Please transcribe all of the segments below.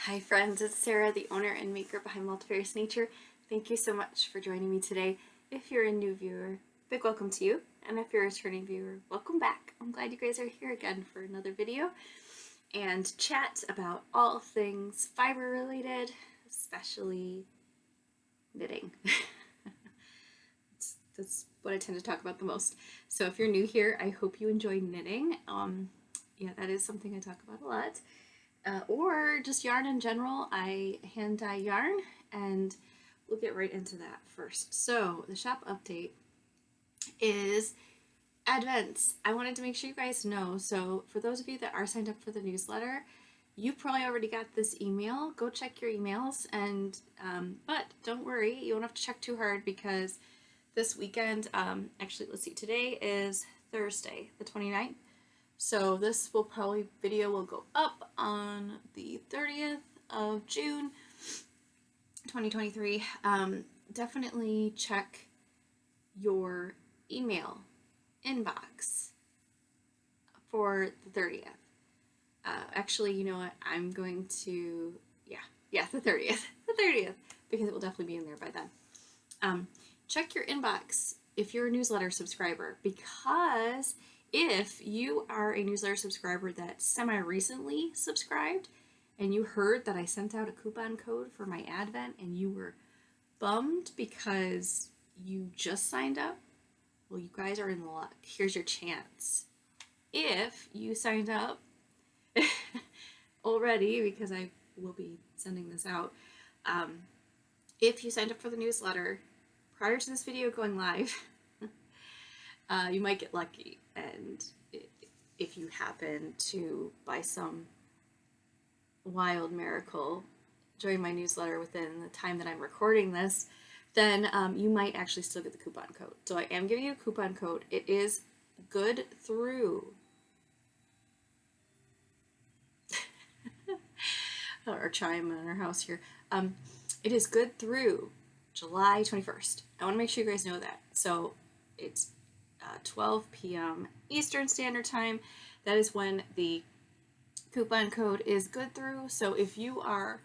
Hi friends, it's Sarah, the owner and maker behind Multifarious Nature. Thank you so much for joining me today. If you're a new viewer, big welcome to you. And if you're a returning viewer, welcome back. I'm glad you guys are here again for another video and chat about all things fiber related, especially knitting. That's what I tend to talk about the most. So if you're new here, I hope you enjoy knitting. Yeah, that is something I talk about a lot. Or just yarn in general. I hand dye yarn, and we'll get right into that first. So the shop update is Advents. I wanted to make sure you guys know. So for those of you that are signed up for the newsletter, you probably already got this email. Go check your emails, and but don't worry, you won't have to check too hard because this weekend, actually, let's see, today is Thursday, the 29th. So this video will go up on the 30th of June, 2023. Definitely check your email inbox for the 30th. Actually, you know what? I'm going to, the 30th. The 30th, because it will definitely be in there by then. Check your inbox if you're a newsletter subscriber, because if you are a newsletter subscriber that semi-recently subscribed and you heard that I sent out a coupon code for my Advent and you were bummed because you just signed up, well, you guys are in luck. Here's your chance. If you signed up already, because I will be sending this out, if you signed up for the newsletter prior to this video going live, you might get lucky, and if you happen to, by some wild miracle, join my newsletter within the time that I'm recording this, then you might actually still get the coupon code. So I am giving you a coupon code. It is good through our chime in our house here. It is good through July 21st. I want to make sure you guys know that. So it's 12 p.m. Eastern Standard Time. That is when the coupon code is good through. So if you are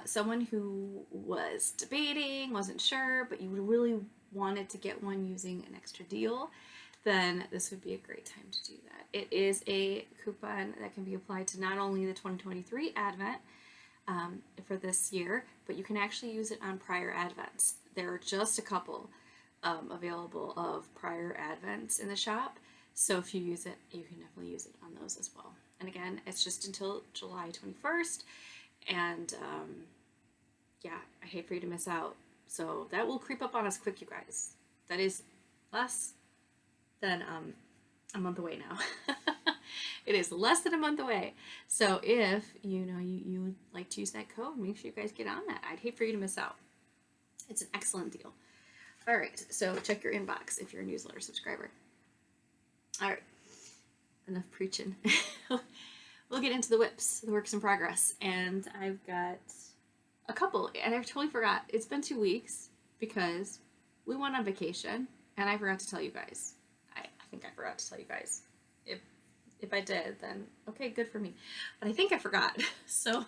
someone who was debating, wasn't sure, but you really wanted to get one using an extra deal, then this would be a great time to do that. It is a coupon that can be applied to not only the 2023 Advent for this year, but you can actually use it on prior Advents. There are just a couple available of prior Advents in the shop, so if you use it, you can definitely use it on those as well. And again, it's just until July 21st, and yeah, I hate for you to miss out. So that will creep up on us quick, you guys. That is less than a month away now. It is less than a month away. So if you would like to use that code, make sure you guys get on that. I'd hate for you to miss out. It's an excellent deal. All right, so check your inbox if you're a newsletter subscriber. All right, enough preaching. We'll get into the whips, the works in progress. And I've got a couple, and I totally forgot. It's been 2 weeks because we went on vacation, and I forgot to tell you guys. I think I forgot to tell you guys. If I did, then okay, good for me. But I think I forgot. So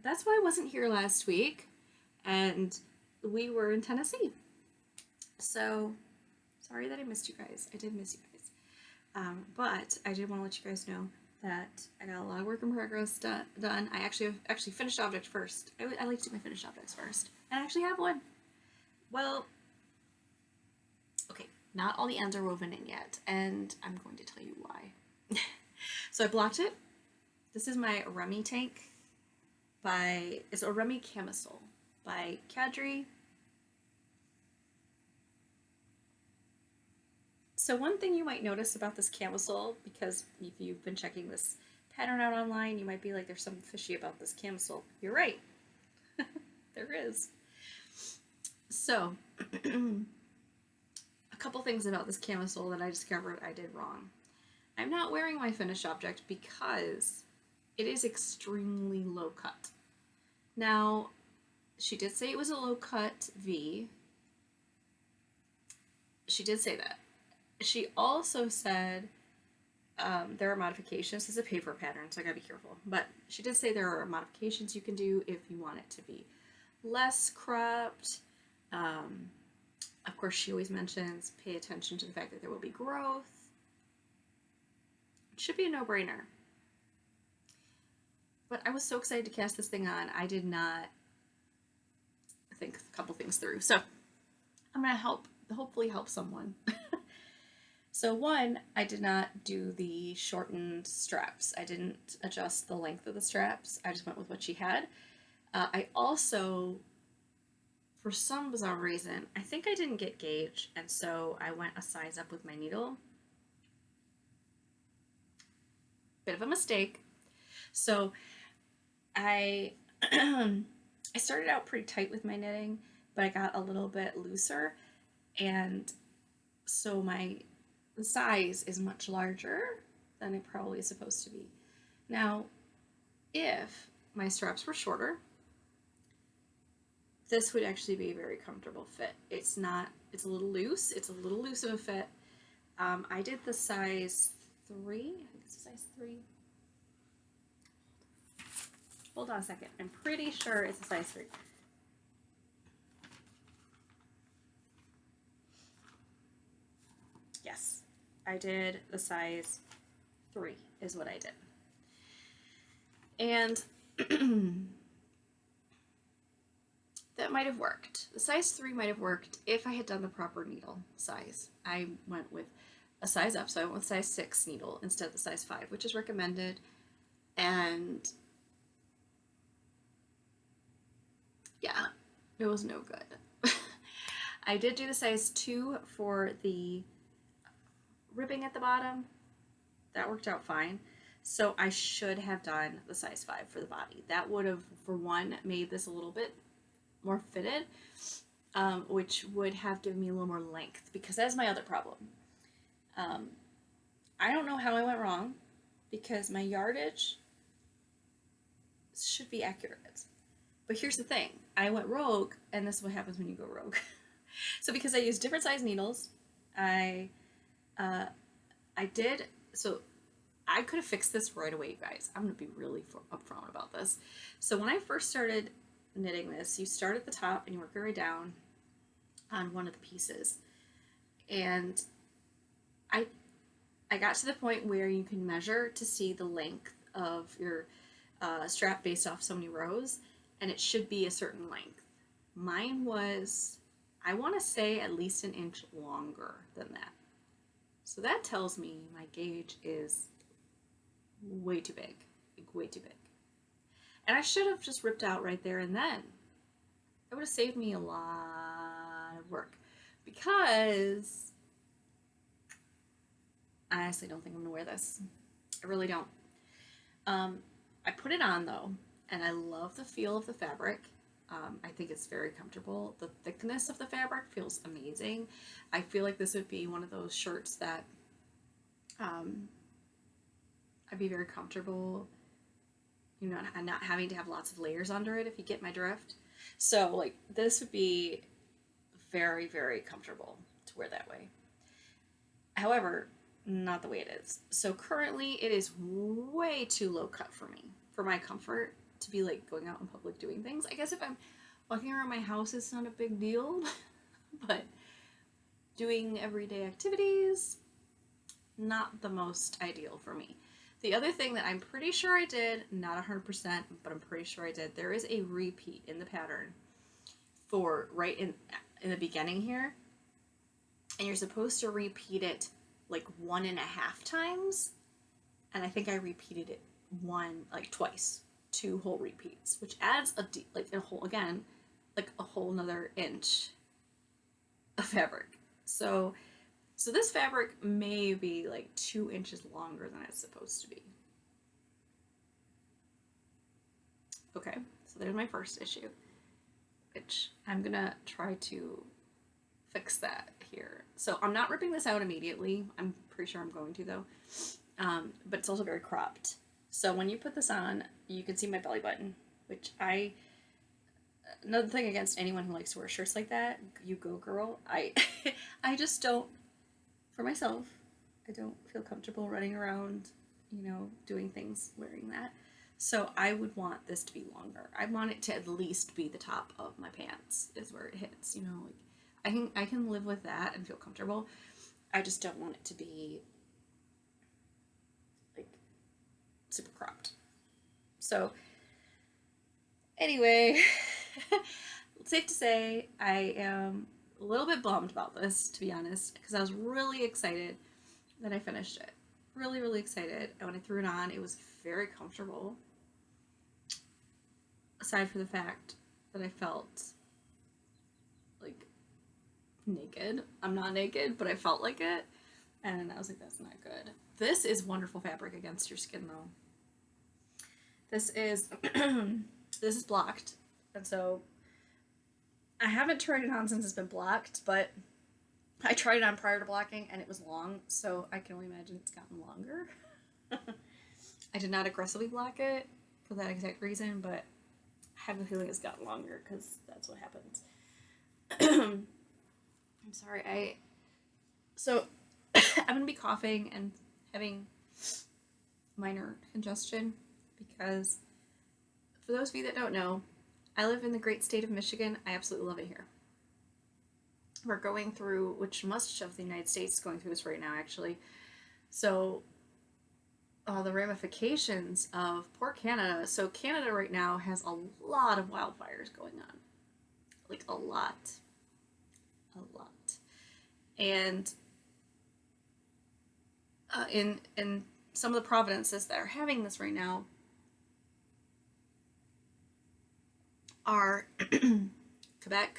that's why I wasn't here last week, and we were in Tennessee. So sorry that I missed you guys. I did miss you guys. But I did want to let you guys know that I got a lot of work in progress done. I actually finished object first. I like to do my finished objects first. And I actually have one. Well, okay, not all the ends are woven in yet, and I'm going to tell you why. So I blocked it. This is my Remy tank it's a Remy camisole by Cadre. So one thing you might notice about this camisole, because if you've been checking this pattern out online, you might be like, there's something fishy about this camisole. You're right. There is. So, a couple things about this camisole that I discovered I did wrong. I'm not wearing my finished object because it is extremely low cut. Now, she did say it was a low cut V. She did say that. She also said there are modifications. This is a paper pattern, so I gotta be careful. But she did say there are modifications you can do if you want it to be less cropped. Of course, she always mentions pay attention to the fact that there will be growth. It should be a no-brainer. But I was so excited to cast this thing on, I did not think a couple things through. So I'm gonna hopefully help someone. So one, I did not do the shortened straps. I didn't adjust the length of the straps. I just went with what she had. I also, for some bizarre reason, I think I didn't get gauge, and so I went a size up with my needle. Bit of a mistake. So I I started out pretty tight with my knitting, but I got a little bit looser, and so the size is much larger than it probably is supposed to be. Now, if my straps were shorter, this would actually be a very comfortable fit. It's a little loose. It's a little loose of a fit. I did the size 3. I think it's a size 3. Hold on a second. I'm pretty sure it's a size 3. Yes, I did the size 3 is what I did. And that might have worked. The size 3 might have worked if I had done the proper needle size. I went with a size up, so I went with size 6 needle instead of the size 5, which is recommended. And yeah, it was no good. I did do the size 2 for the ribbing at the bottom. That worked out fine. So I should have done the size 5 for the body. That would have, for one, made this a little bit more fitted, which would have given me a little more length, because that's my other problem. I don't know how I went wrong, because my yardage should be accurate. But here's the thing. I went rogue, and this is what happens when you go rogue. So because I used different size needles, I could have fixed this right away, you guys. I'm going to be really upfront about this. So when I first started knitting this, you start at the top and you work your way down on one of the pieces. And I got to the point where you can measure to see the length of your strap based off so many rows, and it should be a certain length. Mine was, I want to say, at least an inch longer than that. So that tells me my gauge is way too big, way too big. And I should have just ripped out right there and then. It would have saved me a lot of work, because I honestly don't think I'm gonna wear this. I really don't. I put it on though, and I love the feel of the fabric. I think it's very comfortable. The thickness of the fabric feels amazing. I feel like this would be one of those shirts that I'd be very comfortable, you know, and not having to have lots of layers under it, if you get my drift. So like this would be very, very comfortable to wear that way. However, not the way it is. So currently it is way too low cut for me, for my comfort, to be like going out in public doing things. I guess if I'm walking around my house, it's not a big deal, but doing everyday activities, not the most ideal for me. The other thing that I'm pretty sure I did, not 100%, but I'm pretty sure I did, there is a repeat in the pattern for right in the beginning here, and you're supposed to repeat it like 1.5 times, and I think I repeated it twice, 2 whole repeats, which adds a whole another inch of fabric. So this fabric may be like 2 inches longer than it's supposed to be. Okay, so there's my first issue, which I'm gonna try to fix that here. So I'm not ripping this out immediately. I'm pretty sure I'm going to though. But it's also very cropped. So when you put this on, you can see my belly button, which another thing against anyone who likes to wear shirts like that, you go girl. I just don't, for myself, I don't feel comfortable running around, you know, doing things wearing that. So I would want this to be longer. I want it to at least be the top of my pants is where it hits, you know, like I can live with that and feel comfortable. I just don't want it to be like super cropped. So anyway, safe to say I am a little bit bummed about this, to be honest, because I was really excited that I finished it. Really, really excited. And when I threw it on, it was very comfortable. Aside from the fact that I felt like naked. I'm not naked, but I felt like it. And I was like, that's not good. This is wonderful fabric against your skin, though. This is this is blocked, and so I haven't tried it on since it's been blocked, but I tried it on prior to blocking and it was long, so I can only imagine it's gotten longer. I did not aggressively block it for that exact reason, but I have the feeling it's gotten longer because that's what happens. I'm sorry, so I'm gonna be coughing and having minor congestion because for those of you that don't know, I live in the great state of Michigan. I absolutely love it here. We're going through, which much of the United States is going through this right now, actually. So, the ramifications of poor Canada. So, Canada right now has a lot of wildfires going on. Like, a lot. A lot. And in some of the provinces that are having this right now are Quebec.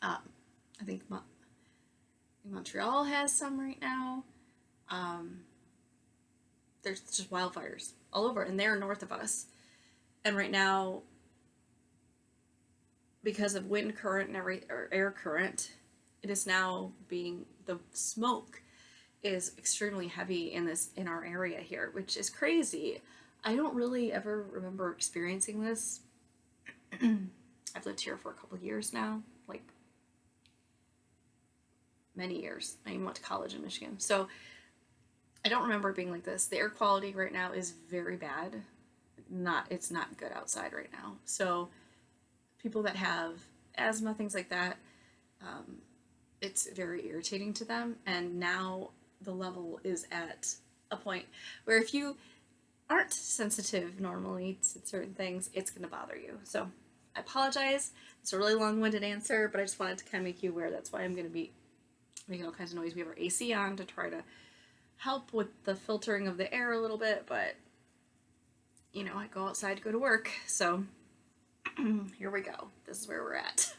I think Montreal has some right now. There's just wildfires all over, and they're north of us. And right now, because of wind current and or air current, it is now being, the smoke is extremely heavy in our area here, which is crazy. I don't really ever remember experiencing this. I've lived here for a couple of years now, like many years. I even went to college in Michigan, so I don't remember it being like this. The air quality right now is very bad. It's not good outside right now. So people that have asthma, things like that, it's very irritating to them. And now the level is at a point where if you aren't sensitive normally to certain things, it's going to bother you. So I apologize. It's a really long-winded answer, but I just wanted to kind of make you aware. That's why I'm going to be making all kinds of noise. We have our AC on to try to help with the filtering of the air a little bit, but you know, I go outside to go to work, so here we go. This is where we're at.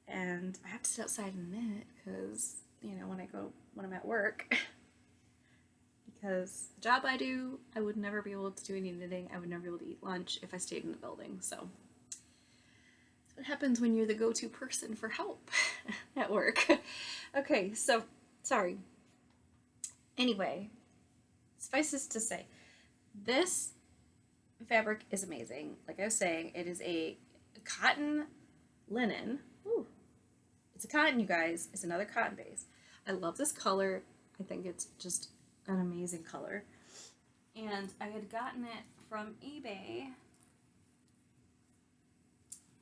And I have to sit outside in a minute because, you know, when I'm at work, because the job I do, I would never be able to do any knitting. I would never be able to eat lunch if I stayed in the building. So that's what happens when you're the go-to person for help at work. Okay, so sorry. Anyway, suffice to say, this fabric is amazing. Like I was saying, it is a cotton linen. Ooh. It's a cotton, you guys. It's another cotton base. I love this color. I think it's just an amazing color. And I had gotten it from eBay.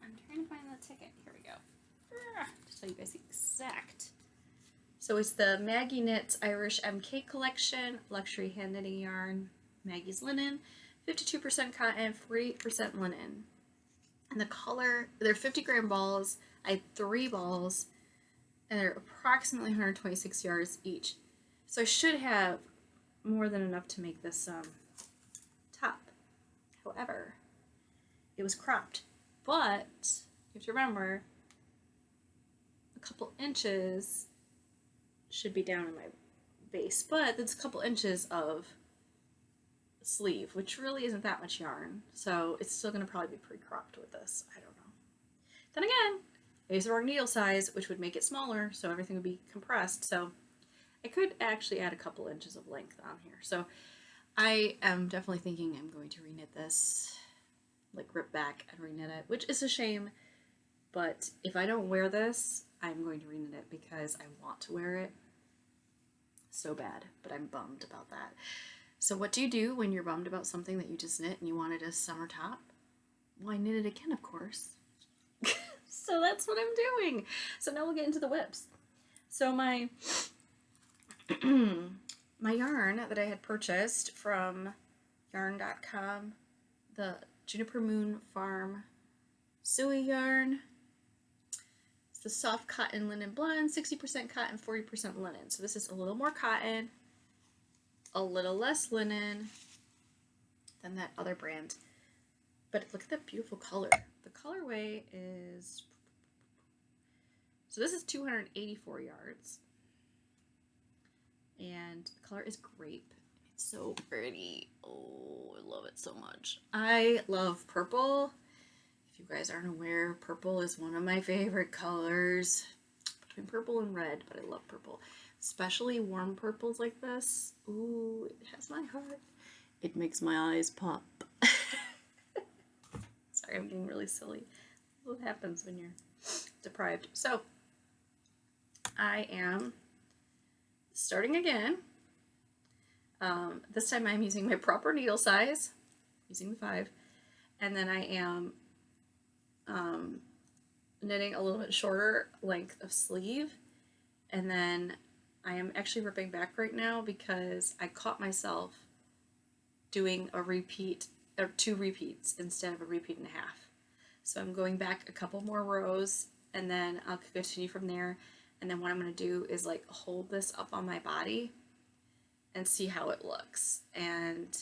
I'm trying to find the ticket. Here we go. To tell you guys the exact. So it's the Maggie Knits Irish MK Collection, luxury hand knitting yarn, Maggie's linen, 52% cotton, 48% linen. And the color, they're 50 gram balls. I had 3 balls, and they're approximately 126 yards each. So I should have more than enough to make this top. However, it was cropped. But you have to remember, a couple inches should be down in my base, but it's a couple inches of sleeve, which really isn't that much yarn, so it's still going to probably be pre-cropped with this. I don't know. Then again, I used the wrong needle size, which would make it smaller, so everything would be compressed, so I could actually add a couple inches of length on here. So I am definitely thinking I'm going to reknit this, like rip back and reknit it, which is a shame, but if I don't wear this, I'm going to reknit it because I want to wear it. so bad, but I'm bummed about that. So what do you do when you're bummed about something that you just knit and you wanted a summer top? Well, I knit it again, of course. So that's what I'm doing. So now we'll get into the whips. So my my yarn that I had purchased from yarn.com, the Juniper Moon Farm Suey yarn. It's the soft cotton linen blend, 60% cotton, 40% linen. So this is a little more cotton, a little less linen than that other brand. But look at that beautiful color. The colorway is, so this is 284 yards. And the color is grape. It's so pretty. Oh, I love it so much. I love purple. If you guys aren't aware, purple is one of my favorite colors. Between purple and red, but I love purple. Especially warm purples like this. Ooh, it has my heart. It makes my eyes pop. Sorry, I'm being really silly. What happens when you're deprived? So, I am starting again. This time I'm using my proper needle size, using the 5, and then I am knitting a little bit shorter length of sleeve, and then I am actually ripping back right now because I caught myself doing a repeat, or 2 repeats instead of a repeat and a half. So I'm going back a couple more rows, and then I'll continue from there. And then what I'm going to do is like hold this up on my body and see how it looks. And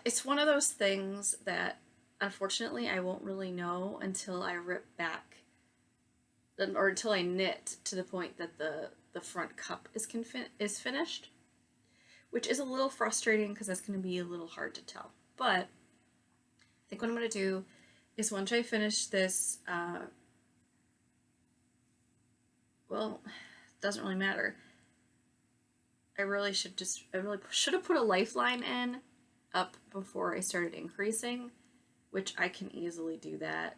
it's one of those things that unfortunately I won't really know until I rip back, or until I knit to the point that the front cup is finished, which is a little frustrating because that's going to be a little hard to tell. But I think what I'm going to do is once I finish this, well, it doesn't really matter. I really should have put a lifeline in up before I started increasing, which I can easily do that.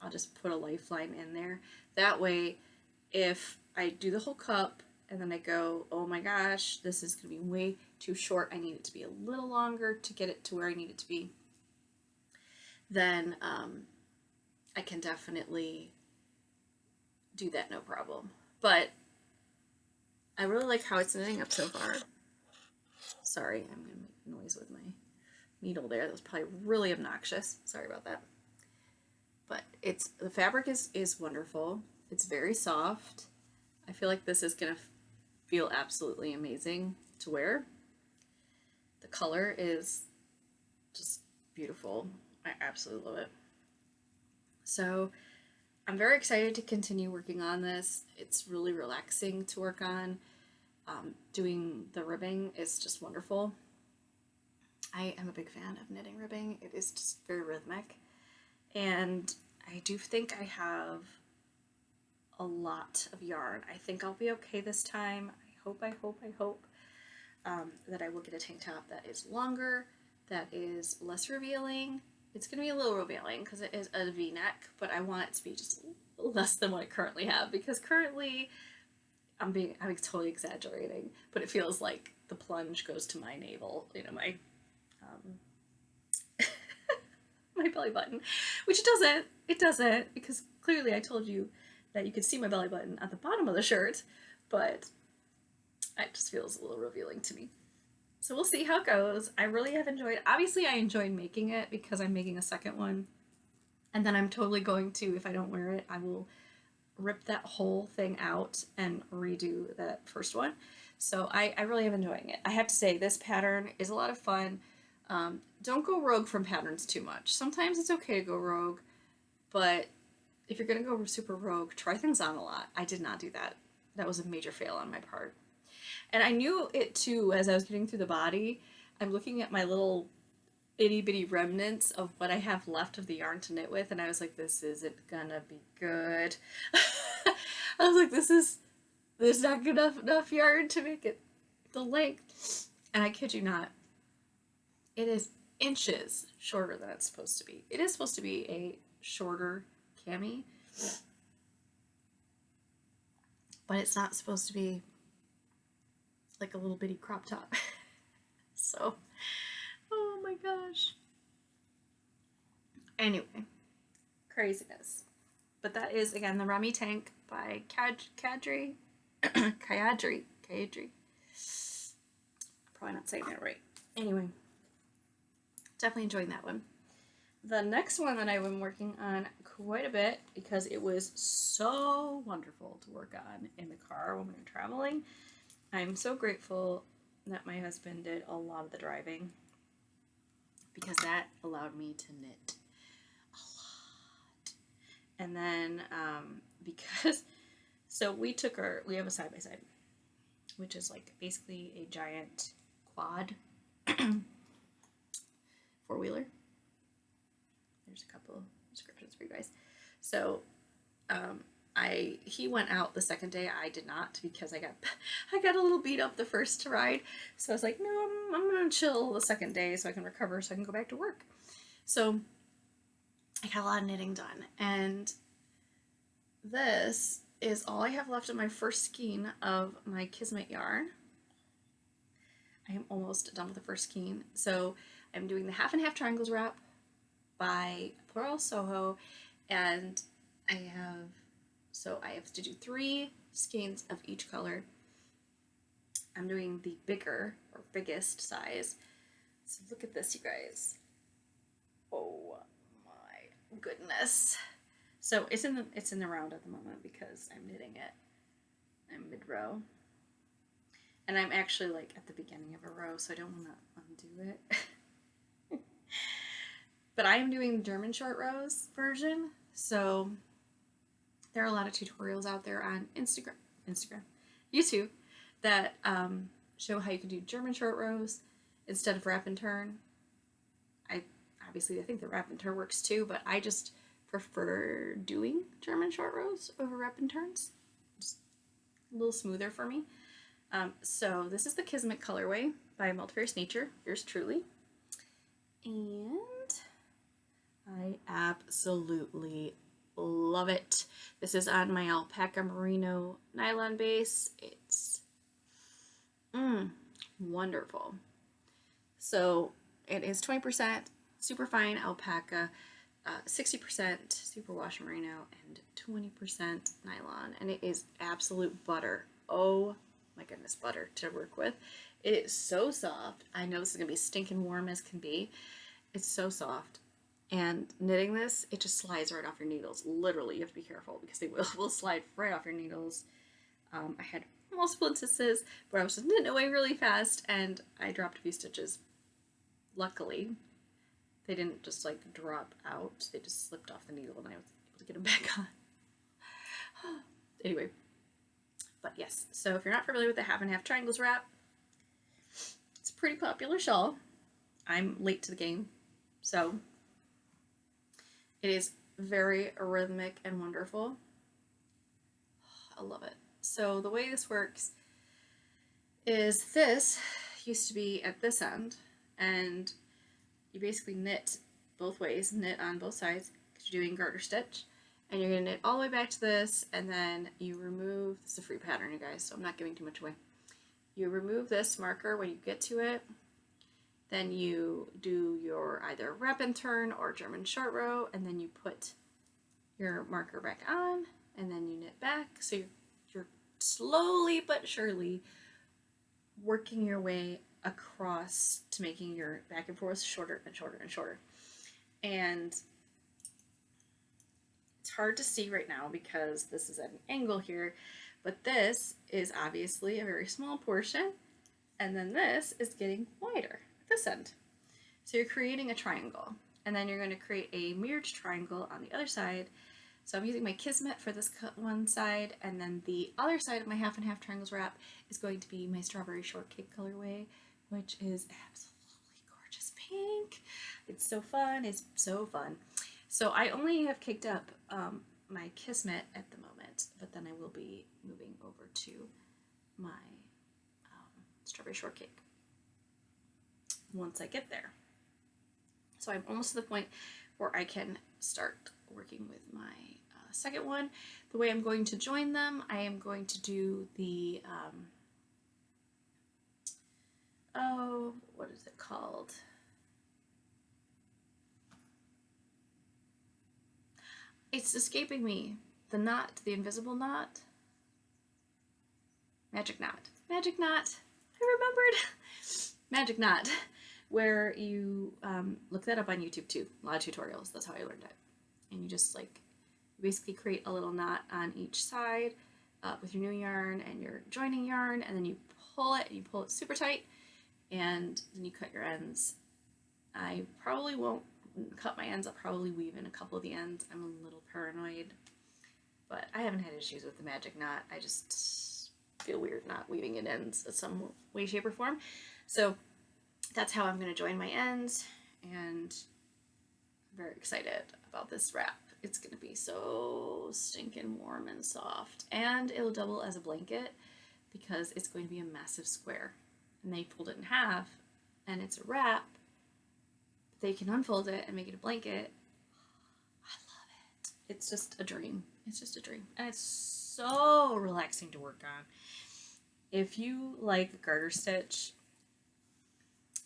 I'll just put a lifeline in there. That way, if I do the whole cup and then I go, oh my gosh, this is going to be way too short, I need it to be a little longer to get it to where I need it to be, then I can definitely do that, no problem. But I really like how it's knitting up so far. Sorry, I'm going to make noise with my needle there. That was probably really obnoxious. Sorry about that. But the fabric is wonderful. It's very soft. I feel like this is going to feel absolutely amazing to wear. The color is just beautiful. I absolutely love it. So I'm very excited to continue working on this. It's really relaxing to work on. Doing the ribbing is just wonderful. I am a big fan of knitting ribbing. It is just very rhythmic. And I do think I have a lot of yarn. I think I'll be okay this time. I hope that I will get a tank top that is longer, that is less revealing. It's going to be a little revealing because it is a V-neck, but I want it to be just less than what I currently have, because currently I'm totally exaggerating, but it feels like the plunge goes to my navel, my my belly button, which it doesn't, because clearly I told you that you could see my belly button at the bottom of the shirt, but it just feels a little revealing to me. So we'll see how it goes. I really have enjoyed, obviously I enjoyed making it because I'm making a second one, and then I'm totally going to, if I don't wear it, I will rip that whole thing out and redo that first one. So I really am enjoying it. I have to say, this pattern is a lot of fun. Don't go rogue from patterns too much. Sometimes it's okay to go rogue, but if you're going to go super rogue, try things on a lot. I did not do that. That was a major fail on my part. And I knew it too as I was getting through the body. I'm looking at my little itty bitty remnants of what I have left of the yarn to knit with, and I was like, this isn't gonna be good. I was like, there's not enough yarn to make it the length. And I kid you not, it is inches shorter than it's supposed to be. It is supposed to be a shorter cami, but it's not supposed to be like a little bitty crop top. So, oh my gosh. Anyway, craziness. But that is, again, the Rummy Tank by Kadri. Kyadri. Probably not saying that right. Anyway, definitely enjoying that one. The next one that I've been working on quite a bit because it was so wonderful to work on in the car when we were traveling. I'm so grateful that my husband did a lot of the driving because that allowed me to knit a lot. And then because, so we have a side-by-side, which is like basically a giant quad four-wheeler. There's a couple descriptions for you guys. So he went out the second day. I did not because I got a little beat up the first ride. So I was like, no, I'm gonna chill the second day so I can recover so I can go back to work. So I got a lot of knitting done, and this is all I have left of my first skein of my Kismet yarn. I am almost done with the first skein. So I'm doing the half and half triangles wrap by Purl Soho, and I have to do 3 skeins of each color. I'm doing the bigger or biggest size. So look at this, you guys. Oh my goodness. So it's in the round at the moment because I'm knitting it. I'm mid-row. And I'm actually like at the beginning of a row, so I don't want to undo it. But I am doing the German short rows version. So there are a lot of tutorials out there on YouTube that show how you can do German short rows instead of wrap and turn. I think the wrap and turn works too, but I just prefer doing German short rows over wrap and turns. Just a little smoother for me. So this is the Kismet colorway by Multifarious Nature, yours truly. And I absolutely love it. This is on my alpaca merino nylon base. It's wonderful. So it is 20% super fine alpaca, 60% superwash merino, and 20% nylon. And it is absolute butter. Oh my goodness, butter to work with. It is so soft. I know this is going to be stinking warm as can be. It's so soft. And knitting this, it just slides right off your needles. Literally, you have to be careful because they will slide right off your needles. I had multiple instances where I was just knitting away really fast and I dropped a few stitches. Luckily, they didn't just like drop out. They just slipped off the needle and I was able to get them back on. Anyway, but yes. So if you're not familiar with the half and half triangles wrap, it's a pretty popular shawl. I'm late to the game, so it is very rhythmic and wonderful. I love it. So the way this works is this used to be at this end, and you basically knit both ways, knit on both sides, because you're doing garter stitch, and you're going to knit all the way back to this, and then you remove, this is a free pattern, you guys, so I'm not giving too much away. You remove this marker when you get to it, then you do your either wrap and turn or German short row, and then you put your marker back on, and then you knit back. So you're slowly but surely working your way across to making your back and forth shorter and shorter and shorter. And it's hard to see right now because this is at an angle here, but this is obviously a very small portion, and then this is getting wider. This end. So you're creating a triangle, and then you're going to create a mirrored triangle on the other side. So I'm using my Kismet for this one side, and then the other side of my half and half triangles wrap is going to be my Strawberry Shortcake colorway, which is absolutely gorgeous pink. It's so fun. It's so fun. So I only have caked up my Kismet at the moment, but then I will be moving over to my Strawberry Shortcake once I get there. So I'm almost to the point where I can start working with my second one. The way I'm going to join them, I am going to do the, oh, what is it called? It's escaping me. The knot, the invisible knot. Magic knot. Magic knot. I remembered. Magic knot. Where you look that up on YouTube too. A lot of tutorials. That's how I learned it. And you just like basically create a little knot on each side with your new yarn and your joining yarn, and then you pull it. You pull it super tight, and then you cut your ends. I probably won't cut my ends. I'll probably weave in a couple of the ends. I'm a little paranoid, but I haven't had issues with the magic knot. I just feel weird not weaving in ends in some way, shape, or form. So that's how I'm going to join my ends, and I'm very excited about this wrap. It's going to be so stinking warm and soft, and it'll double as a blanket because it's going to be a massive square, and they fold it in half, and it's a wrap. They can unfold it and make it a blanket. I love it. It's just a dream. It's just a dream, and it's so relaxing to work on. If you like garter stitch,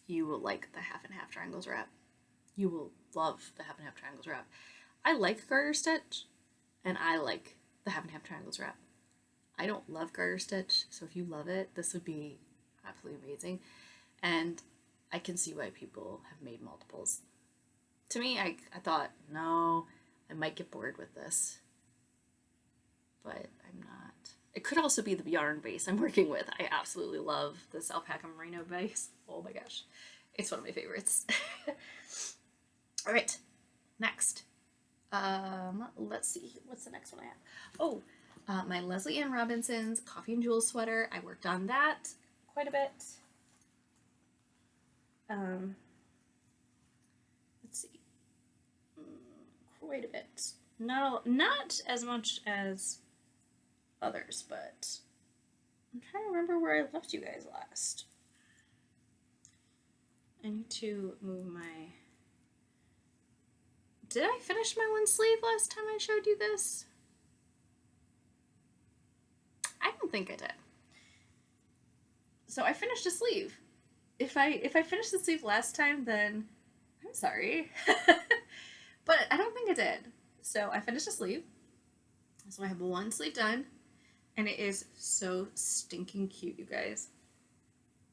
you will like the half and half triangles wrap. You will love the half and half triangles wrap. I like garter stitch, and I like the half and half triangles wrap. I don't love garter stitch, so if you love it, this would be absolutely amazing. And I can see why people have made multiples. To me, I thought, no, I might get bored with this, but I'm not. It could also be the yarn base I'm working with. I absolutely love this alpaca merino base. Oh my gosh, it's one of my favorites. All right, next. Let's see, what's the next one I have? Oh, my Leslie Ann Robinson's Coffee and Jewels sweater. I worked on that quite a bit. Let's see, quite a bit. No, not as much as others, but I'm trying to remember where I left you guys last. I need to move my... Did I finish my one sleeve last time I showed you this? I don't think I did. So I finished a sleeve. If I finished the sleeve last time, then I'm sorry. But I don't think I did. So I finished a sleeve. So I have one sleeve done. And it is so stinking cute, you guys.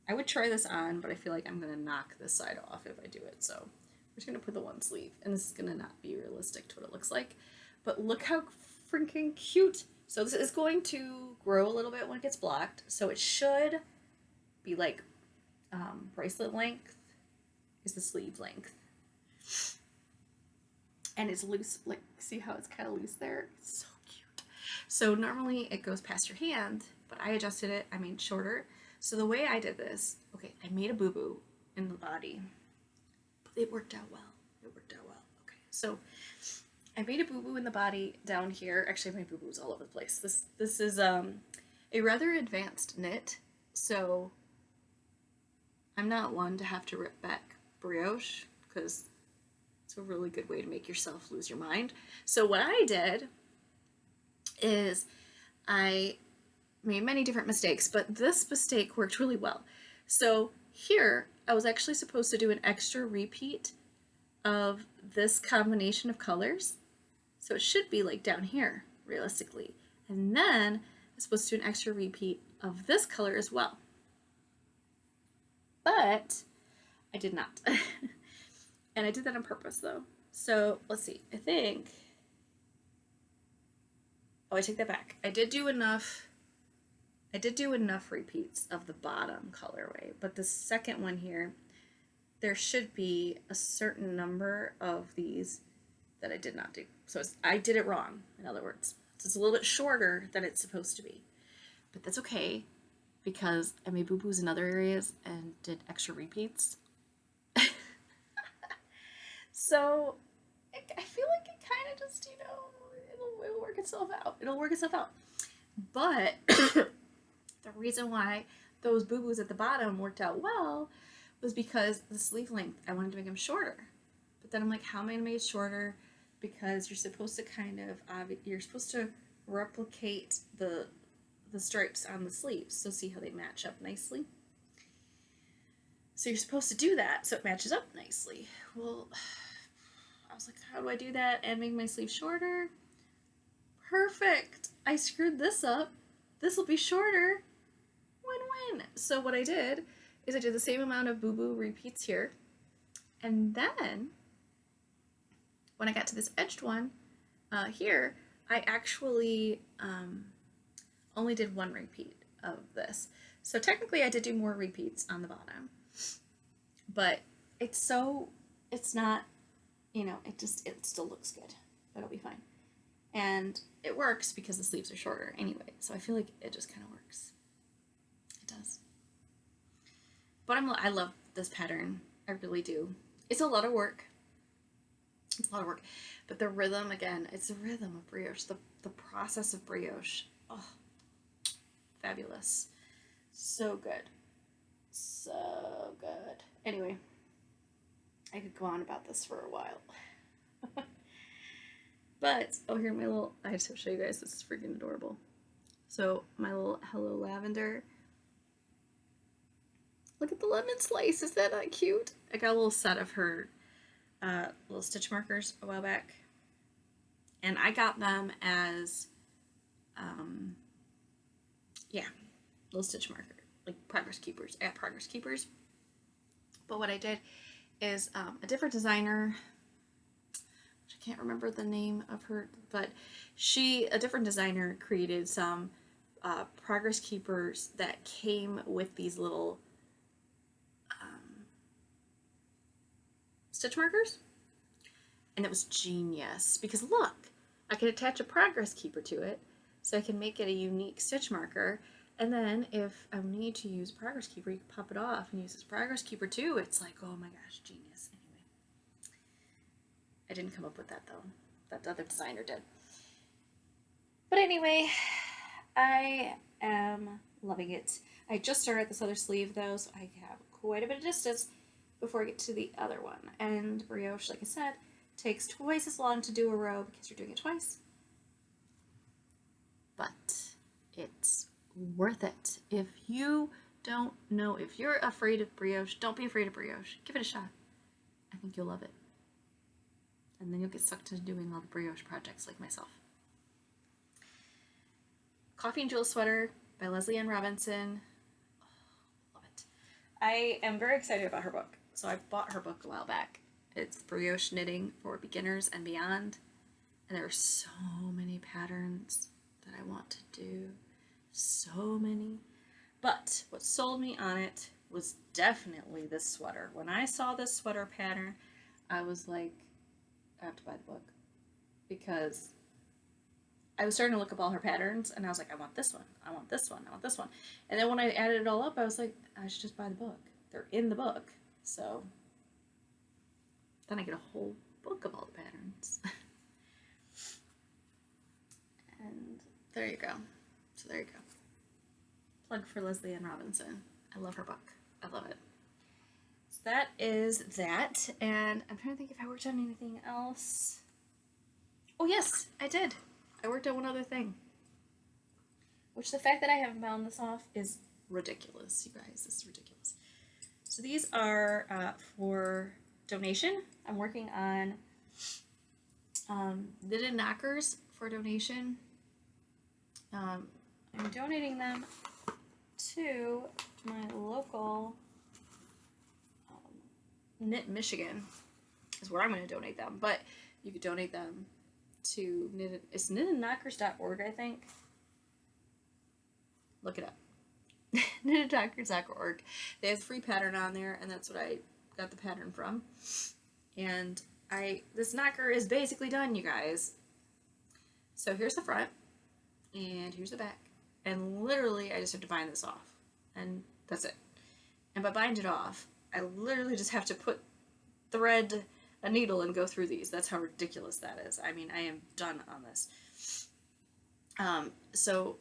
I would try this on, but I feel like I'm going to knock this side off if I do it. So we're just going to put the one sleeve. And this is going to not be realistic to what it looks like. But look how freaking cute. So this is going to grow a little bit when it gets blocked. So it should be like bracelet length is the sleeve length. And it's loose. Like, see how it's kind of loose there? It's so cute. So normally it goes past your hand, but I adjusted it. I made it shorter. So the way I did this, okay, I made a boo-boo in the body, but it worked out well. It worked out well. Okay, so I made a boo-boo in the body down here. Actually, I made boo-boos all over the place. This is a rather advanced knit, so I'm not one to have to rip back brioche because it's a really good way to make yourself lose your mind. So what I did is I made many different mistakes, but this mistake worked really well. So here, I was actually supposed to do an extra repeat of this combination of colors. So it should be like down here, realistically. And then I'm supposed to do an extra repeat of this color as well. But I did not. And I did that on purpose though. So let's see, I think, oh, I take that back. I did do enough repeats of the bottom colorway, but the second one here, there should be a certain number of these that I did not do. So I did it wrong, in other words. It's a little bit shorter than it's supposed to be, but that's okay because I made boo-boos in other areas and did extra repeats. So I feel like it kind of just, you know, it'll work itself out. It'll work itself out. But the reason why those boo-boos at the bottom worked out well was because the sleeve length, I wanted to make them shorter. But then I'm like, how am I going to make it shorter? because you're supposed to you're supposed to replicate the stripes on the sleeves. So see how they match up nicely? So you're supposed to do that so it matches up nicely. Well, I was like, how do I do that and make my sleeve shorter? Perfect. I screwed this up. This will be shorter. Win-win. So what I did is I did the same amount of boo-boo repeats here. And then when I got to this edged one here, I actually only did one repeat of this. So technically I did do more repeats on the bottom, but it's not, you know, it still looks good. It'll be fine. And it works because the sleeves are shorter anyway. So I feel like it just kind of works. It does. But I love this pattern. I really do. It's a lot of work. It's a lot of work. But the rhythm, again, it's the rhythm of brioche. The process of brioche. Oh, fabulous. So good. So good. Anyway, I could go on about this for a while. But, oh, here, my little, I have to show you guys, this is freaking adorable. So, my little Hello Lavender. Look at the lemon slice, is that not cute? I got a little set of her little stitch markers a while back. And I got them as, yeah, little stitch marker, like progress keepers. I got progress keepers. But what I did is a different designer, which I can't remember the name of her, but a different designer created some progress keepers that came with these little stitch markers. And it was genius because look, I can attach a progress keeper to it so I can make it a unique stitch marker. And then if I need to use a progress keeper, you can pop it off and use this progress keeper too. It's like, oh my gosh, genius. Anyway, I didn't come up with that though. That other designer did. But anyway, I am loving it. I just started this other sleeve though, so I have quite a bit of distance before I get to the other one. And brioche, like I said, takes twice as long to do a row because you're doing it twice. But it's worth it. If you don't know, if you're afraid of brioche, don't be afraid of brioche. Give it a shot. I think you'll love it. And then you'll get sucked into doing all the brioche projects like myself. Coffee and Jewel Sweater by Leslie Ann Robinson. Oh, love it. I am very excited about her book. So I bought her book a while back. It's Brioche Knitting for Beginners and Beyond. And there are so many patterns that I want to do. So many. But what sold me on it was definitely this sweater. When I saw this sweater pattern, I was like, I have to buy the book. Because I was starting to look up all her patterns and I was like, I want this one. I want this one. I want this one. And then when I added it all up, I was like, I should just buy the book. They're in the book. So then I get a whole book of all the patterns. And there you go. So there you go. Plug for Leslie Ann Robinson. I love her book. I love it. So that is that. And I'm trying to think if I worked on anything else. Oh yes, I did. I worked on one other thing. Which the fact that I haven't bound this off is ridiculous, you guys. This is ridiculous. So these are for donation. I'm working on knitted knockers for donation. I'm donating them to my local Knit Michigan is where I'm going to donate them. But you could donate them to it's knittedknockers.org, I think. Look it up. knittedknockers.org. They have a free pattern on there, and that's what I got the pattern from. And this knocker is basically done, you guys. So here's the front, and here's the back. And literally, I just have to bind this off. And that's it. And by binding it off, I literally just have to thread a needle and go through these. That's how ridiculous that is. I mean, I am done on this. So,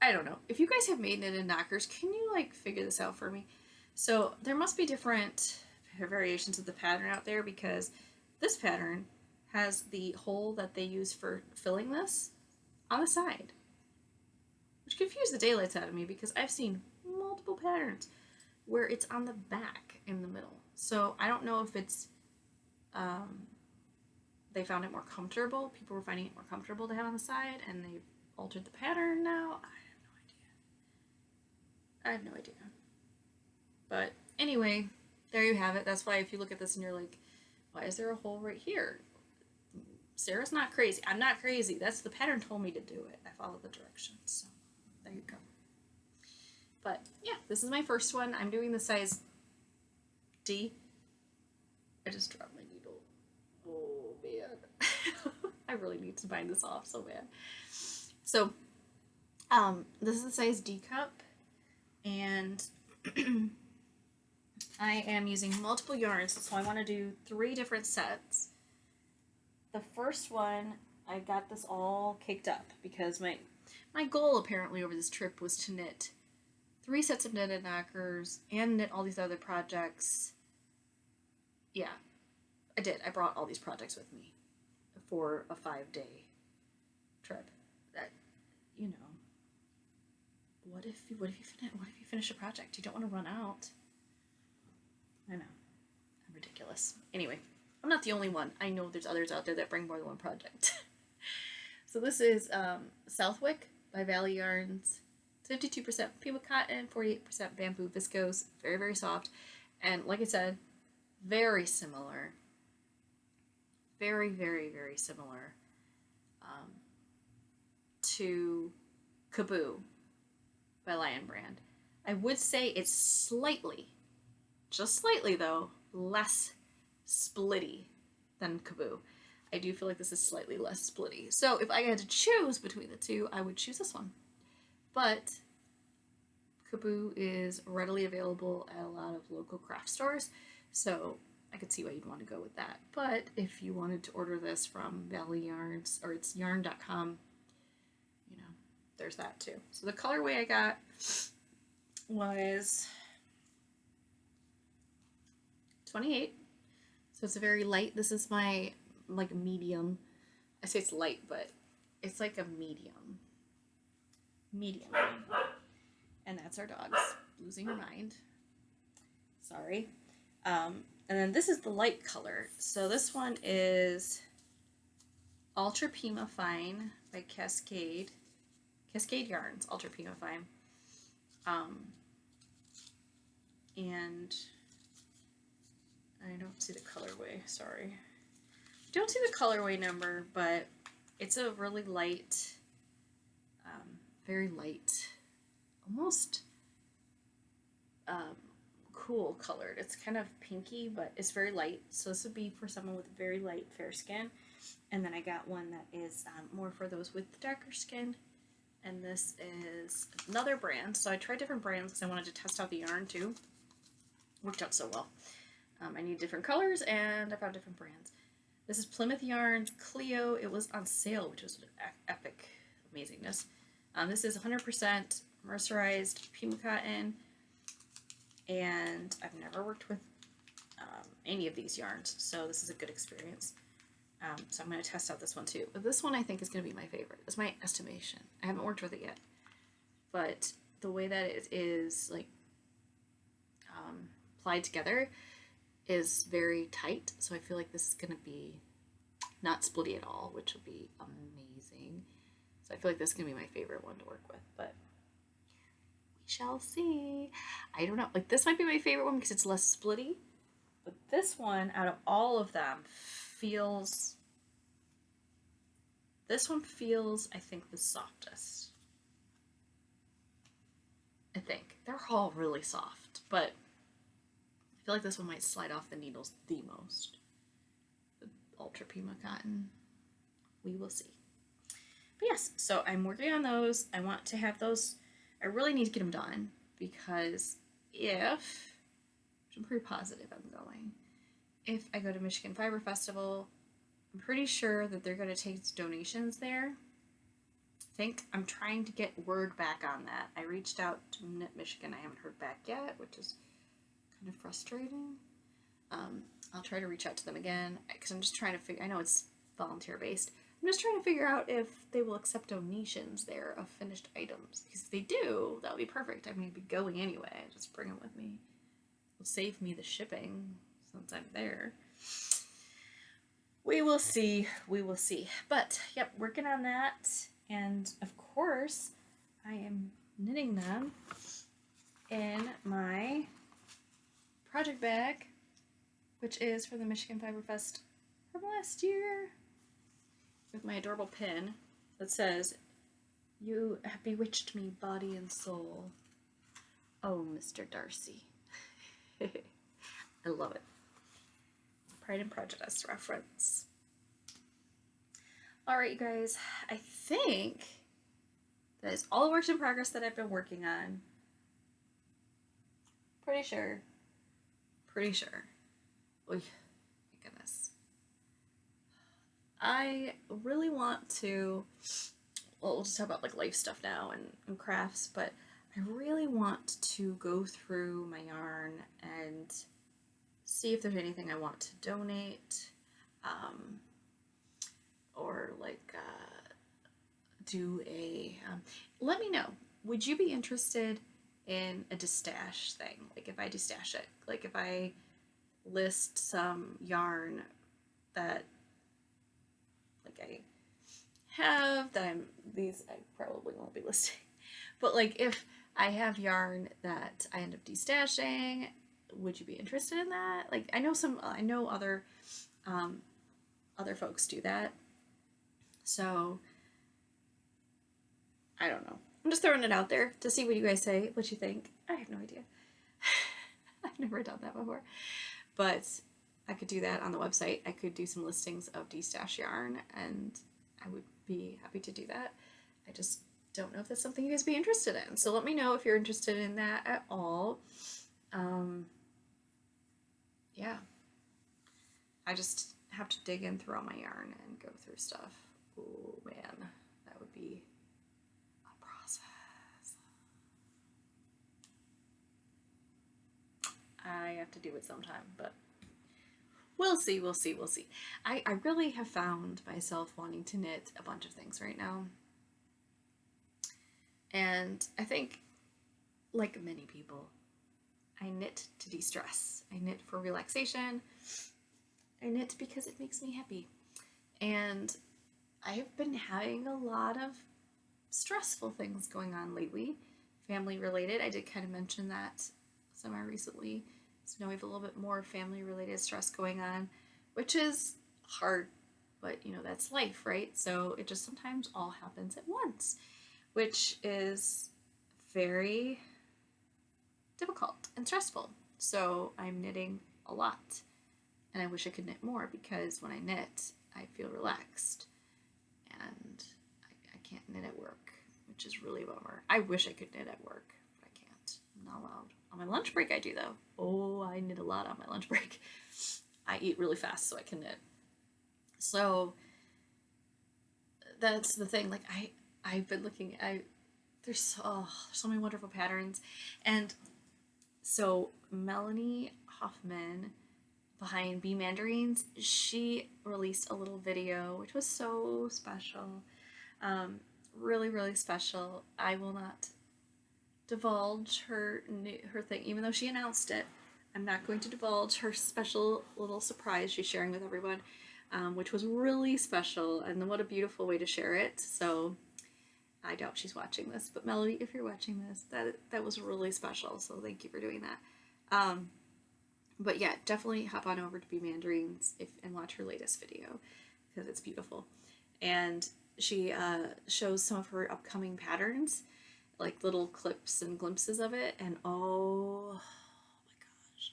I don't know. If you guys have made knitted knockers, can you, like, figure this out for me? So, there must be different variations of the pattern out there because this pattern has the hole that they use for filling this on the side, which confused the daylights out of me because I've seen multiple patterns where it's on the back in the middle. So I don't know if it's they found it more comfortable. People were finding it more comfortable to have on the side, and they've altered the pattern now. I have no idea. But anyway, there you have it. That's why if you look at this and you're like, why is there a hole right here? Sarah's not crazy. I'm not crazy. That's the pattern told me to do it. I followed the directions. So there you go. But yeah, this is my first one. I'm doing the size D. I just dropped my needle. Oh man. I really need to bind this off so bad. So this is the size D cup, and I am using multiple yarns, so I want to do 3 different sets. The first one, I got this all caked up because my goal apparently over this trip was to knit 3 sets of knitted knockers and knit all these other projects. Yeah, I did. I brought all these projects with me for a 5-day trip. That, you know, what if you finish a project? You don't want to run out. I know, I'm ridiculous. Anyway, I'm not the only one. I know there's others out there that bring more than one project. So this is Southwick by Valley Yarns. 52% Pima cotton, 48% bamboo viscose. Very, very soft. And like I said, very similar. Very, very, very similar to Kaboo by Lion Brand. I would say it's slightly, just slightly though, less splitty than Kaboo. I do feel like this is slightly less splitty. So if I had to choose between the two, I would choose this one. But Kaboo is readily available at a lot of local craft stores, so I could see why you'd want to go with that. But if you wanted to order this from Valley Yarns, or it's yarn.com, you know, there's that too. So the colorway I got was 28. So it's a very light. This is my, like, medium. I say it's light, but it's like a medium. And that's our dog's losing her mind. Sorry. And then this is the light color. So this one is Ultra Pima Fine by Cascade Yarns, Ultra Pima Fine. And I don't see the colorway, sorry. Don't see the colorway number, but it's a really light, very light, almost cool colored. It's kind of pinky, but it's very light. So this would be for someone with very light, fair skin. And then I got one that is more for those with darker skin. And this is another brand. So I tried different brands because I wanted to test out the yarn too. Worked out so well. I need different colors, and I found different brands. This is Plymouth Yarns Clio. It was on sale, which was epic amazingness. This is 100% mercerized Pima cotton, and I've never worked with any of these yarns, so this is a good experience. So I'm going to test out this one too. But this one I think is going to be my favorite. It's my estimation. I haven't worked with it yet, but the way that it is like applied together is very tight, so I feel like this is going to be not splitty at all, which will be amazing. So I feel like this is going to be my favorite one to work with, but we shall see. I don't know. Like, this might be my favorite one because it's less splitty, but this one, out of all of them, feels... This one feels, I think, the softest. I think. They're all really soft, but I feel like this one might slide off the needles the most. The Ultra Pima cotton. We will see. But yes, so I'm working on those. I want to have those. I really need to get them done because if, which I'm pretty positive I'm going, if I go to Michigan Fiber Festival, I'm pretty sure that they're going to take donations there. I think I'm trying to get word back on that. I reached out to Knit Michigan. I haven't heard back yet, which is kind of frustrating. I'll try to reach out to them again because I'm just trying to figure. I know it's volunteer based. I'm just trying to figure out if they will accept donations there of finished items. Because if they do, that would be perfect. I mean, I'd be going anyway. Just bring them with me. It'll save me the shipping since I'm there. We will see. We will see. But, yep, working on that. And, of course, I am knitting them in my project bag, which is for the Michigan Fiber Fest from last year, with my adorable pin that says, "You have bewitched me, body and soul. Oh, Mr. Darcy." I love it. Pride and Prejudice reference. Alright, you guys, I think that is all the works in progress that I've been working on. Pretty sure. Oh, my goodness. I really want to, well, we'll just talk about like life stuff now and crafts, but I really want to go through my yarn and see if there's anything I want to donate, or like do a, let me know, would you be interested in a destash thing? Like if I destash it, like if I list some yarn that like I have that these I probably won't be listing, but like if I have yarn that I end up destashing, would you be interested in that? Like I know other folks do that, so I don't know. I'm just throwing it out there to see what you guys say, what you think. I have no idea. I've never done that before, but I could do that on the website. I could do some listings of destash yarn, and I would be happy to do that. I just don't know if that's something you guys be interested in. So let me know if you're interested in that at all. Yeah. I just have to dig in through all my yarn and go through stuff. Oh man, that would be a process. I have to do it sometime, but we'll see. I really have found myself wanting to knit a bunch of things right now. And I think, like many people, I knit to de-stress. I knit for relaxation. I knit because it makes me happy. And I have been having a lot of stressful things going on lately, family related. I did kind of mention that semi-recently. So now we have a little bit more family related stress going on, which is hard, but you know, that's life, right? So it just sometimes all happens at once, which is very difficult and stressful. So I'm knitting a lot, and I wish I could knit more because when I knit, I feel relaxed, and I can't knit at work, which is really a bummer. I wish I could knit at work, but I can't. I'm not allowed. On my lunch break I do though. Oh, I knit a lot on my lunch break. I eat really fast so I can knit. So that's the thing. Like I've been looking. There's so many wonderful patterns, and so Melanie Hoffman behind Bee Mandarins, she released a little video which was so special, really, really special. I will not divulge her thing, even though she announced it. I'm not going to divulge her special little surprise she's sharing with everyone, which was really special, and what a beautiful way to share it. So I doubt she's watching this, but Melody, if you're watching this, that was really special, so thank you for doing that. But yeah, definitely hop on over to Bee Mandarins and watch her latest video, because it's beautiful. And she shows some of her upcoming patterns, like little clips and glimpses of it, and oh my gosh,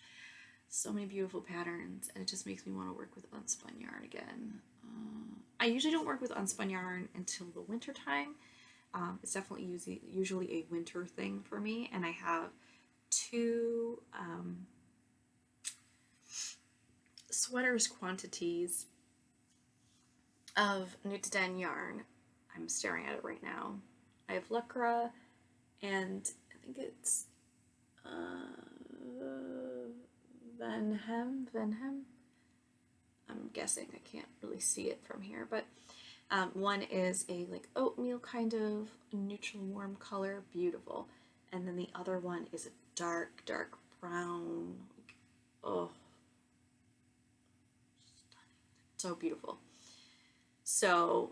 so many beautiful patterns, and it just makes me want to work with unspun yarn again. I usually don't work with unspun yarn until the winter time. It's definitely usually a winter thing for me, and I have two sweaters quantities of knit to den yarn. I'm staring at it right now. I have Lycra, and I think it's Venhem. I'm guessing. I can't really see it from here, but one is a like oatmeal kind of neutral warm color, beautiful. And then the other one is a dark, dark brown, like, oh, so beautiful. So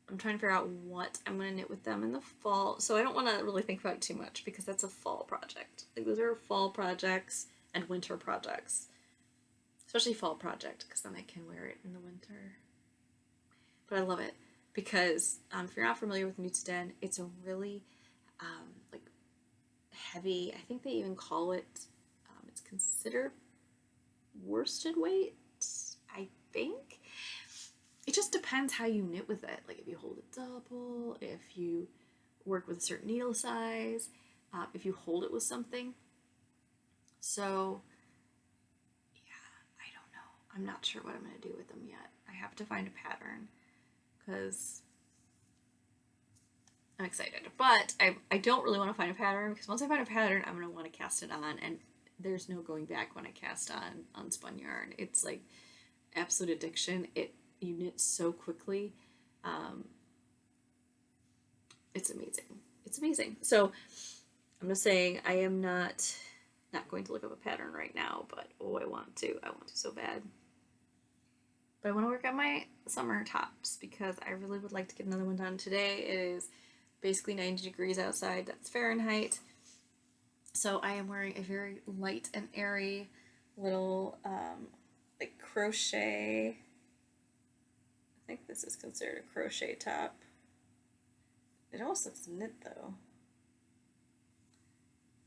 I'm trying to figure out what I'm going to knit with them in the fall. So I don't want to really think about it too much because that's a fall project. Like those are fall projects and winter projects. Especially fall project because then I can wear it in the winter. But I love it because if you're not familiar with Newton, it's a really like heavy, I think they even call it, it's considered worsted weight, I think. It just depends how you knit with it. Like if you hold it double, if you work with a certain needle size, if you hold it with something. So yeah, I don't know. I'm not sure what I'm going to do with them yet. I have to find a pattern because I'm excited. But I don't really want to find a pattern because once I find a pattern, I'm going to want to cast it on, and there's no going back when I cast on unspun yarn. It's like absolute addiction. You knit so quickly. It's amazing. It's amazing. So I'm just saying I am not going to look up a pattern right now, but oh, I want to so bad. But I want to work on my summer tops because I really would like to get another one done today. It is basically 90 degrees outside. That's Fahrenheit. So I am wearing a very light and airy little like crochet. I think this is considered a crochet top. It almost looks knit though.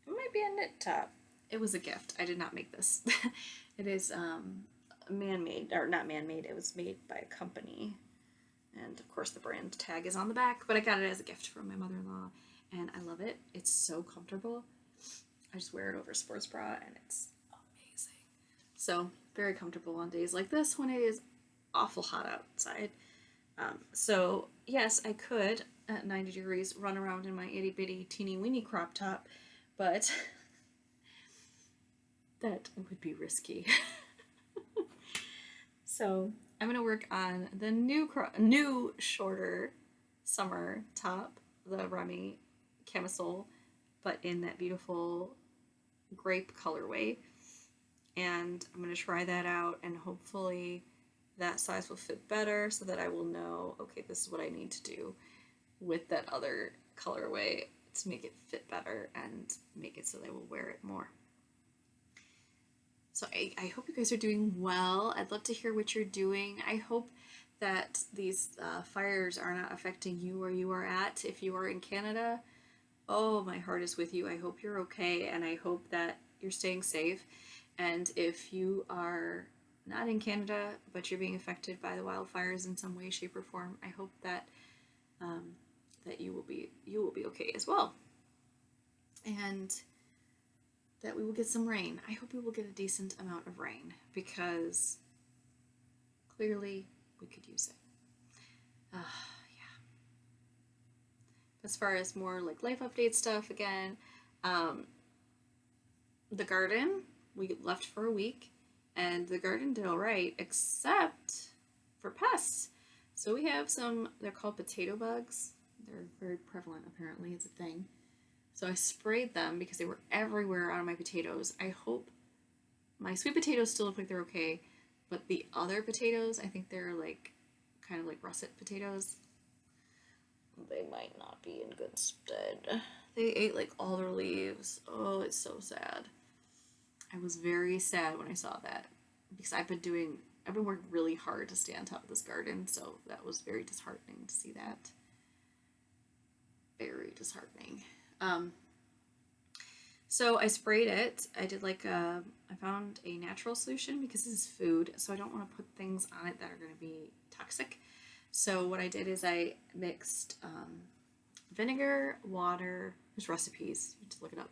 It might be a knit top. It was a gift. I did not make this. It is man-made, or not man-made, it was made by a company. And of course the brand tag is on the back, but I got it as a gift from my mother-in-law and I love it. It's so comfortable. I just wear it over a sports bra and it's amazing. So very comfortable on days like this when it is awful hot outside. So yes, I could at 90 degrees run around in my itty bitty teeny weeny crop top, but that would be risky. So I'm gonna work on the new shorter summer top, the Remy camisole, but in that beautiful grape colorway. And I'm gonna try that out, and hopefully that size will fit better so that I will know, okay, this is what I need to do with that other colorway to make it fit better and make it so that I will wear it more. So I hope you guys are doing well. I'd love to hear what you're doing. I hope that these fires are not affecting you where you are at. If you are in Canada, oh, my heart is with you. I hope you're okay, and I hope that you're staying safe. And if you are not in Canada, but you're being affected by the wildfires in some way, shape, or form, I hope that that you will be okay as well, and that we will get some rain. I hope we will get a decent amount of rain because clearly we could use it. Yeah. As far as more like life update stuff, again, the garden we left for a week, and the garden did all right, except for pests. So we have some, they're called potato bugs. They're very prevalent, apparently, it's a thing. So I sprayed them because they were everywhere on my potatoes. I hope my sweet potatoes still look like they're okay, but the other potatoes, I think they're like, kind of like russet potatoes. They might not be in good stead. They ate like all their leaves. Oh, it's so sad. I was very sad when I saw that because I've been working really hard to stay on top of this garden, so that was very disheartening to see that. Very disheartening. So I sprayed it. I did like I found a natural solution because this is food, so I don't want to put things on it that are going to be toxic. So what I did is I mixed vinegar, water, there's recipes, you have to look it up.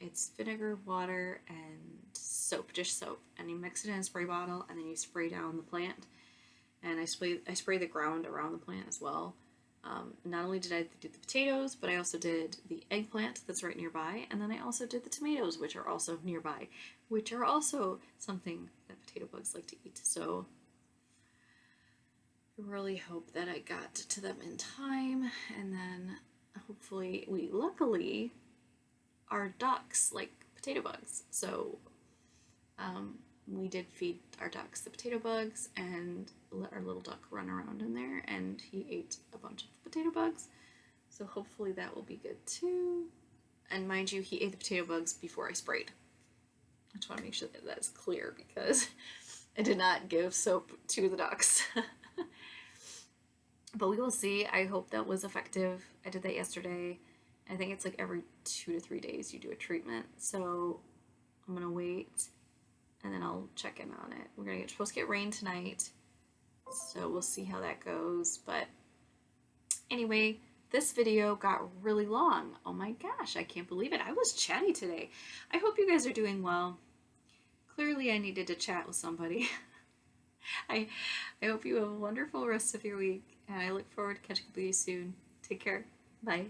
It's vinegar, water, and soap, dish soap, and you mix it in a spray bottle, and then you spray down the plant. And I spray the ground around the plant as well. Not only did I do the potatoes, but I also did the eggplant that's right nearby, and then I also did the tomatoes, which are also nearby, which are also something that potato bugs like to eat. So really hope that I got to them in time, and then hopefully luckily our ducks like potato bugs, so we did feed our ducks the potato bugs and let our little duck run around in there, and he ate a bunch of potato bugs, so hopefully that will be good too. And mind you, he ate the potato bugs before I sprayed. I just want to make sure that that's clear because I did not give soap to the ducks. But we will see. I hope that was effective. I did that yesterday. I think it's like every 2 to 3 days you do a treatment. So I'm going to wait and then I'll check in on it. We're supposed to get rain tonight. So we'll see how that goes. But anyway, this video got really long. Oh my gosh, I can't believe it. I was chatty today. I hope you guys are doing well. Clearly I needed to chat with somebody. I hope you have a wonderful rest of your week, and I look forward to catching up with you soon. Take care. Bye.